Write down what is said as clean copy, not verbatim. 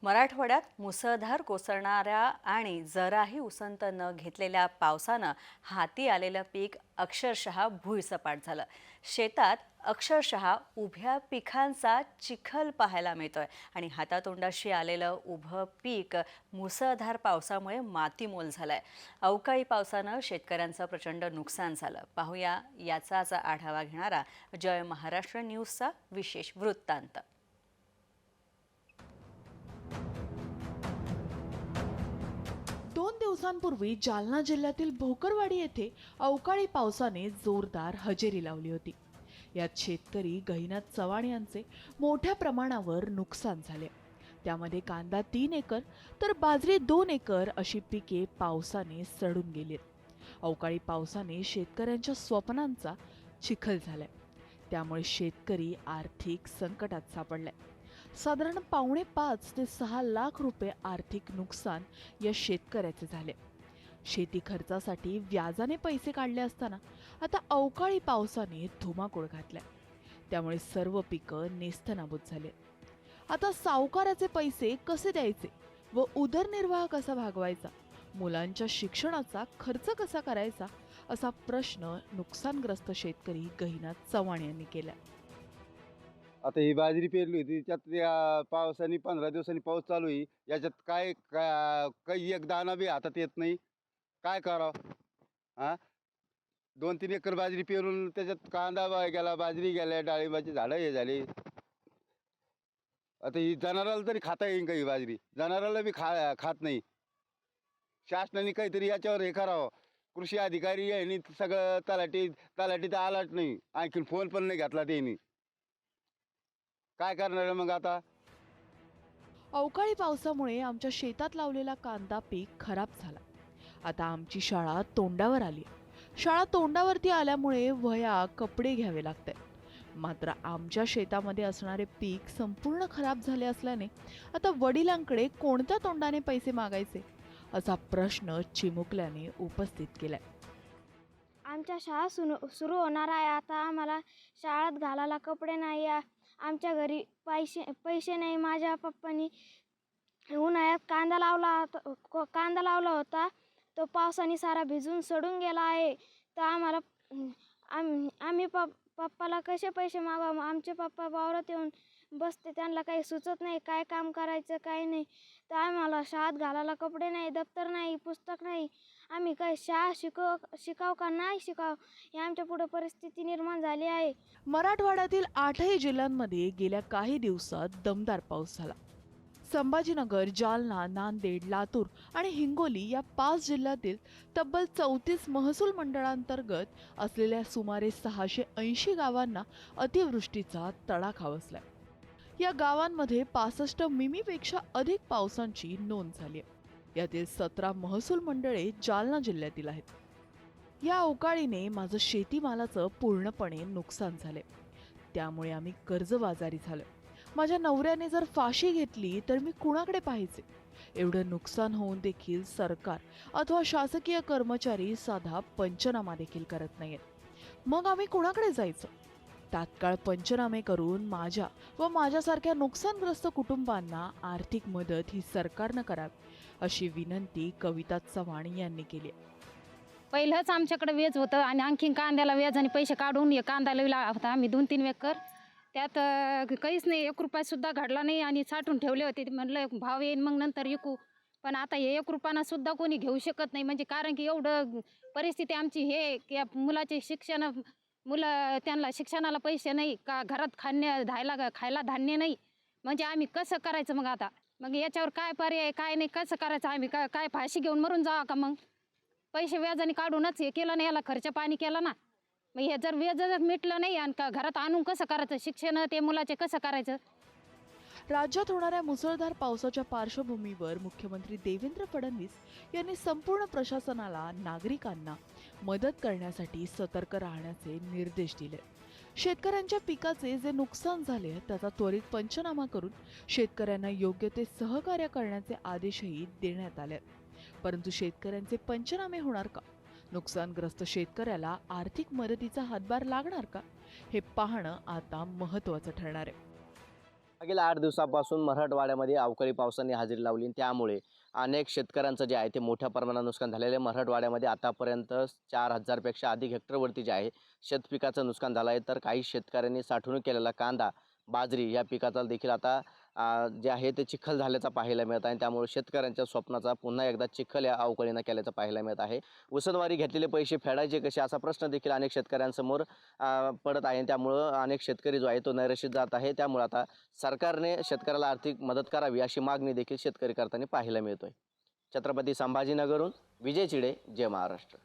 मराठवाड्यात मुसळधार कोसळणाऱ्या आणि जराही उसंत न घेतलेल्या पावसानं हाती आलेलं पीक अक्षरशः भुईसपाट झालं. शेतात अक्षरशः उभ्या पिकांचा चिखल पाहायला मिळतोय आणि हातातोंडाशी आलेलं उभं पीक मुसळधार पावसामुळे मातीमोल झालंय. अवकाळी पावसानं शेतकऱ्यांचं प्रचंड नुकसान झालं. पाहूया याचाच आढावा घेणारा जय महाराष्ट्र न्यूजचा विशेष वृत्तांत. 2 दिवसांपूर्वी जालना जिल्ह्यातील भोकरवाडी येथे अवकाळी पावसाने जोरदार हजेरी लावली होती. यात शेतकरी गहिनाथ चव्हाण यांचे मोठ्या प्रमाणावर नुकसान झाले. त्यामध्ये कांदा 3 एकर तर बाजरी 2 एकर अशी पिके पावसाने सडून गेलीत. अवकाळी पावसाने शेतकऱ्यांच्या स्वप्नांचा चिखल झालाय. त्यामुळे शेतकरी आर्थिक संकटात सापडलाय. साधारण $5.5 ते 6 लाख रुपये आर्थिक नुकसान या शेतकऱ्याचे झाले. शेती खर्चासाठी व्याजाने पैसे काढले असताना आता अवकाळी पावसाने धुमाकूळ घातलाय. त्यामुळे सर्व पिकं नेस्तनाबूत झाले. आता सावकाराचे पैसे कसे द्यायचे व उदरनिर्वाह कसा भागवायचा, मुलांच्या शिक्षणाचा खर्च कसा करायचा, असा प्रश्न नुकसानग्रस्त शेतकरी गहिनाथ चव्हाण यांनी केला. आता ही बाजरी पेरली होती, त्यात या पावसाने 15 दिवसांनी पाऊस चालू आहे. याच्यात काही एक दाणा बी हातात येत नाही. काय करावं? हां, 2-3 एकर बाजरी पेरून त्याच्यात कांदा गेला, बाजरी गेल्या, डाळिंबाची झाडं हे झाली. आता ही जनावराला तरी खाता येईन का ही बाजरी? जनावराला बी खात नाही. शासनाने काहीतरी याच्यावर हे करावं. कृषी अधिकारी यांनी सगळं तलाठी तर आलाच नाही. आणखीन फोन पण नाही घेतला त्यांनी. काय करणार आहे मग आता? अवकाळी पावसामुळे आमच्या शेतात लावलेला कांदा पीक खराब झाला. आता आमची शाळा तोंडावर आली. शाळा तोंडावरती आल्यामुळे वह्या, कपडे घ्यावे लागतात. मात्र आमच्या शेतामध्ये असणारे पीक संपूर्ण खराब झाले असल्याने आता वडिलांकडे कोणत्या तोंडाने पैसे मागायचे, असा प्रश्न चिमुकल्याने उपस्थित केलाय. आमच्या शाळा सुरू होणार आहे. आता आम्हाला शाळेत घालायला कपडे नाही. आमच्या घरी पैसे नाही. माझ्या पप्पांनी उन्हाळ्यात कांदा लावला होता. तो पावसाने सारा भिजून सडून गेला आहे. तर आम्हाला आम्ही पप्पाला कसे पैसे मागावं? आमचे पप्पा वावरात येऊन बसते, त्यांना काही सुचत नाही काय काम करायचं काय नाही. तर आम्हाला शाळेत घालायला कपडे नाही, दप्तर नाही, पुस्तक नाही. आम्ही काय शाळा शिकाव का नाही शिकाव, ही आमच्या पुढे परिस्थिती निर्माण झाली आहे. मराठवाड्यातील 8ही जिल्ह्यांमध्ये गेल्या काही दिवसात दमदार पाऊस झाला. संभाजीनगर, जालना, नांदेड, लातूर आणि हिंगोली या 5 जिल्ह्यातील तब्बल 34 महसूल मंडळांतर्गत असलेल्या सुमारे 680 गावांना अतिवृष्टीचा तडाखा बसलाय. या गावांमध्ये 65 मिमीपेक्षा अधिक पावसाची नोंद झाली आहे. यातील 17 महसूल मंडळे जालना जिल्ह्यातील आहेत. या अवकाळीने माझं शेतीमालाचं पूर्णपणे नुकसान झाले. त्यामुळे आम्ही कर्जबाजारी झालो. माझ्या नवऱ्याने जर फाशी घेतली तर मी कुणाकडे पाहायचे? एवढं नुकसान होऊन देखील सरकार अथवा शासकीय कर्मचारी साधा पंचनामा देखील करत नाहीत. मग आम्ही कुणाकडे जायचं? तात्काळ पंचनामे करून माझ्या व माझ्यासारख्या नुकसानग्रस्त कुटुंबांना आर्थिक मदत ही सरकारनं करावी, अशी विनंती कविता चव्हाण यांनी केली. पहिलंच आमच्याकडे व्याज होतं आणि आणखीन कांद्याला व्याजाने पैसे काढून कांदा लावला होता आम्ही 2-3 एकर. त्यात काहीच नाही, ₹1 घडला नाही आणि साठवून ठेवले होते. म्हणलं भाव येईन मग नंतर विकू. पण आता हे ₹1 सुद्धा कोणी घेऊ शकत नाही. म्हणजे कारण की एवढं परिस्थिती आमची हे की मुलाचे शिक्षण, मुलं त्यांना शिक्षणाला पैसे नाही का, घरात खायला धान्य नाही. म्हणजे आम्ही कसं करायचं मग आता? मग याच्यावर काय पर्याय काय नाही, कसं करायचं आम्ही? काय फाशी घेऊन मरून जावा का? मग पैसे व्याजाने काढूनच हे केलं नाही, याला खर्च पाणी केला ना. मग हे जर व्याज मिटलं नाही आणि घरात आणून कसं करायचं? शिक्षण ते मुलाचे कसं करायचं? राज्यात होणाऱ्या मुसळधार पावसाच्या पार्श्वभूमीवर मुख्यमंत्री देवेंद्र फडणवीस यांनी संपूर्ण प्रशासनाला नागरिकांना मदत करण्यासाठी सतर्क राहण्याचे निर्देश दिले. शेतकऱ्यांच्या पिकाचे जे नुकसान झाले त्याचा त्वरित पंचनामा करून शेतकऱ्यांना योग्य ते सहकार्य करण्याचे आदेशही देण्यात आले. परंतु शेतकऱ्यांचे पंचनामे होणार का? नुकसानग्रस्त शेतकऱ्याला आर्थिक मदतीचा हातभार लागणार का? हे पाहणं आता महत्त्वाचं ठरणार आहे. गेल्या 8 दिवसापासून मराठवाड्यामध्ये अवकाळी पावसाने हजेरी लावली आणि त्यामुळे अनेक शेतकऱ्यांचं जे आहे ते मोठ्या प्रमाणात नुकसान झालेलं आहे. मराठवाड्यामध्ये आतापर्यंत 4,000 पेक्षा अधिक हेक्टरवरती जे आहे शेतपिकाचं नुकसान झालं आहे. तर काही शेतकऱ्यांनी साठवणूक केलेला कांदा, बाजरी या पिकाचा देखील आता जे आहे ते चिखल झाल्याचा पाहायला मिळत आहे. त्यामुळे शेतकऱ्यांच्या स्वप्नाचा पुन्हा एकदा चिखल या अवकाळीनं केल्याचं पाहायला मिळत आहे. उसनवारी घेतलेले पैसे फेडायचे कसे असा प्रश्न देखील अनेक शेतकऱ्यांसमोर पडत आहे. त्यामुळं अनेक शेतकरी जो आहे तो नैराश्यात जात आहे. त्यामुळे आता सरकारने शेतकऱ्याला आर्थिक मदत करावी अशी मागणी देखील शेतकरी करताना पाहायला मिळतोय. छत्रपती संभाजीनगरहून विजय चिडे, जय महाराष्ट्र.